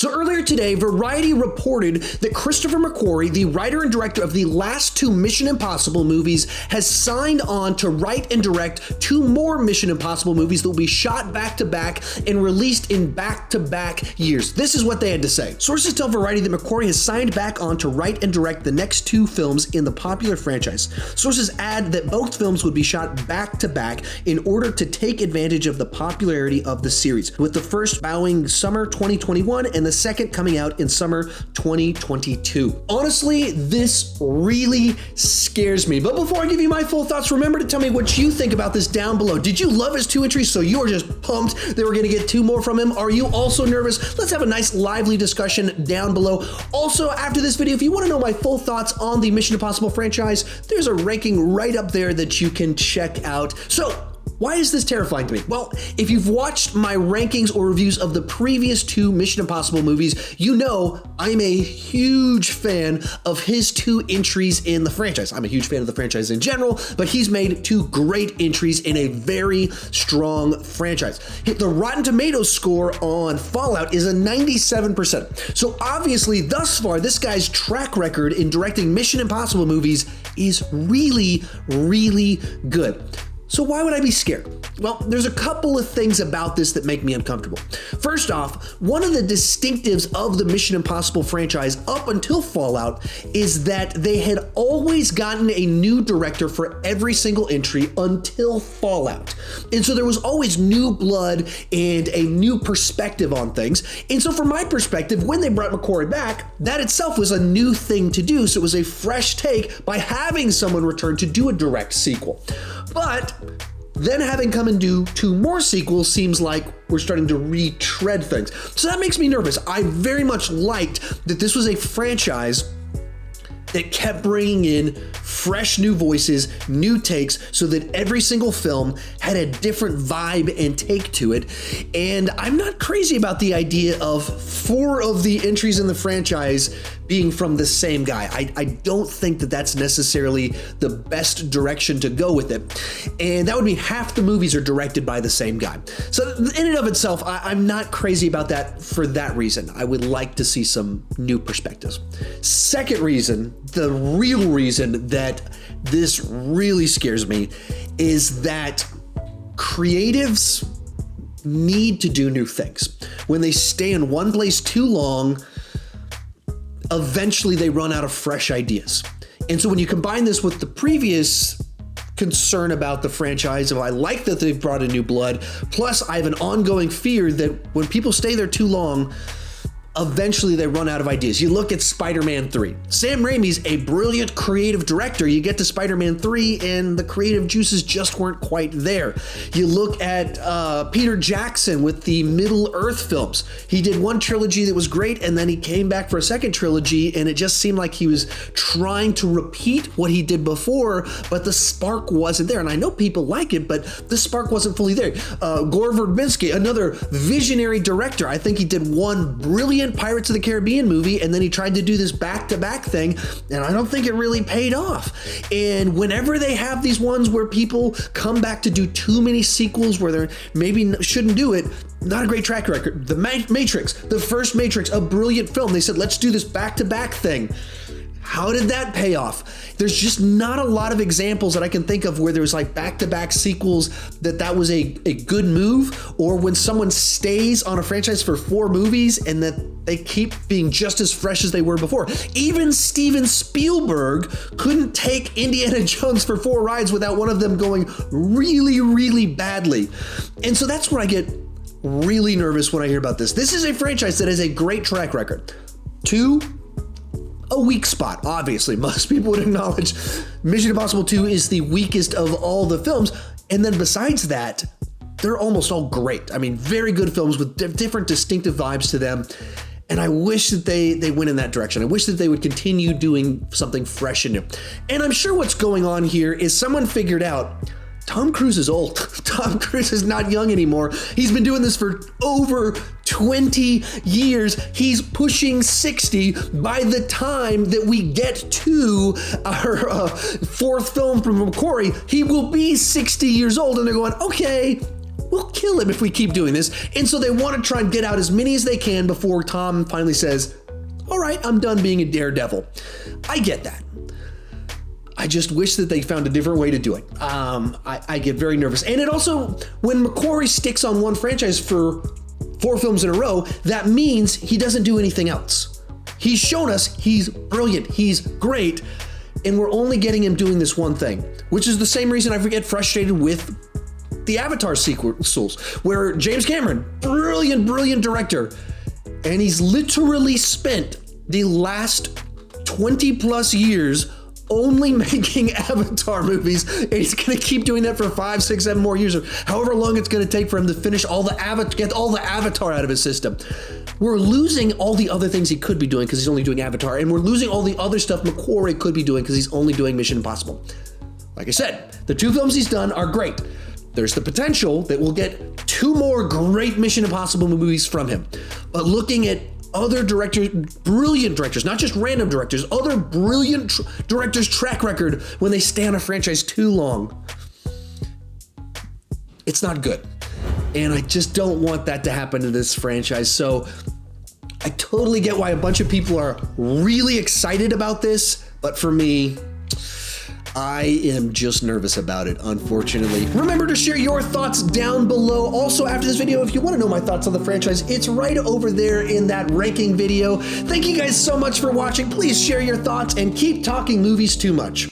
So earlier today, Variety reported that Christopher McQuarrie, the writer and director of the last two Mission Impossible movies, has signed on to write and direct two more Mission Impossible movies that will be shot back-to-back and released in back-to-back years. This is what they had to say. Sources tell Variety that McQuarrie has signed back on to write and direct the next two films in the popular franchise. Sources add that both films would be shot back-to-back in order to take advantage of the popularity of the series, with the first bowing summer 2021 and the second coming out in summer 2022. Honestly, this really scares me. But before I give you my full thoughts, remember to tell me what you think about this down below. Did you love his two entries, so you were just pumped that we're going to get two more from him? Are you also nervous? Let's have a nice lively discussion down below. Also, after this video, if you want to know my full thoughts on the Mission Impossible franchise, there's a ranking right up there that you can check out. So, why is this terrifying to me? Well, if you've watched my rankings or reviews of the previous two Mission Impossible movies, you know I'm a huge fan of his two entries in the franchise. I'm a huge fan of the franchise in general, but he's made two great entries in a very strong franchise. The Rotten Tomatoes score on Fallout is a 97%. So obviously, thus far, this guy's track record in directing Mission Impossible movies is really, really good. So why would I be scared? Well, there's a couple of things about this that make me uncomfortable. First off, one of the distinctives of the Mission Impossible franchise up until Fallout is that they had always gotten a new director for every single entry until Fallout. And so there was always new blood and a new perspective on things. And so from my perspective, when they brought McQuarrie back, that itself was a new thing to do. So it was a fresh take by having someone return to do a direct sequel. But then having come and do two more sequels seems like we're starting to retread things. So that makes me nervous. I very much liked that this was a franchise that kept bringing in fresh new voices, new takes, so that every single film had a different vibe and take to it. And I'm not crazy about the idea of 4 of the entries in the franchise being from the same guy. I don't think that that's necessarily the best direction to go with it. And that would mean half the movies are directed by the same guy. So in and of itself, I'm not crazy about that for that reason. I would like to see some new perspectives. Second reason, the real reason that this really scares me is that creatives need to do new things. When they stay in one place too long, eventually they run out of fresh ideas. And so when you combine this with the previous concern about the franchise, I like that they've brought in new blood, plus I have an ongoing fear that when people stay there too long, eventually they run out of ideas. You look at Spider-Man 3. Sam Raimi's a brilliant creative director. You get to Spider-Man 3 and the creative juices just weren't quite there. You look at Peter Jackson with the Middle-earth films. He did one trilogy that was great, and then he came back for a second trilogy, and it just seemed like he was trying to repeat what he did before, but the spark wasn't there. And I know people like it, but the spark wasn't fully there. Gore Verbinski, another visionary director. I think he did one brilliant Pirates of the Caribbean movie, and then he tried to do this back-to-back thing, and I don't think it really paid off. And whenever they have these ones where people come back to do too many sequels where they maybe shouldn't do it, not a great track record. The Matrix, the first Matrix, a brilliant film. They said, let's do this back-to-back thing. How did that pay off? There's just not a lot of examples that I can think of where there's like back-to-back sequels that was a good move, or when someone stays on a franchise for 4 movies and that they keep being just as fresh as they were before. Even Steven Spielberg couldn't take Indiana Jones for 4 rides without one of them going really, really badly. And so that's where I get really nervous when I hear about this. This is a franchise that has a great track record. 2, a weak spot, obviously. Most people would acknowledge Mission Impossible 2 is the weakest of all the films. And then besides that, they're almost all great. I mean, very good films with different distinctive vibes to them. And I wish that they went in that direction. I wish that they would continue doing something fresh and new. And I'm sure what's going on here is someone figured out Tom Cruise is old. Tom Cruise is not young anymore. He's been doing this for over 20 years. He's pushing 60. By the time that we get to our fourth film from McQuarrie, he will be 60 years old. And they're going, okay, we'll kill him if we keep doing this. And so they want to try and get out as many as they can before Tom finally says, all right, I'm done being a daredevil. I get that. I just wish that they found a different way to do it. I get very nervous. And it also, when McQuarrie sticks on one franchise for 4 films in a row, that means he doesn't do anything else. He's shown us he's brilliant, he's great, and we're only getting him doing this one thing, which is the same reason I get frustrated with the Avatar sequels, where James Cameron, brilliant director, and he's literally spent the last 20 plus years only making Avatar movies, and he's gonna keep doing that for 5, 6, 7 more years, or however long it's gonna take for him to finish get all the Avatar out of his system. We're losing all the other things he could be doing because he's only doing Avatar, and we're losing all the other stuff McQuarrie could be doing because he's only doing Mission Impossible. Like I said, the 2 films he's done are great. There's the potential that we'll get 2 more great Mission Impossible movies from him. But looking at other directors, brilliant directors, not just random directors, other brilliant directors' track record when they stay on a franchise too long, it's not good. And I just don't want that to happen to this franchise. So I totally get why a bunch of people are really excited about this, but for me, I am just nervous about it, unfortunately. Remember to share your thoughts down below. Also, after this video, if you want to know my thoughts on the franchise, it's right over there in that ranking video. Thank you guys so much for watching. Please share your thoughts and keep talking movies too much.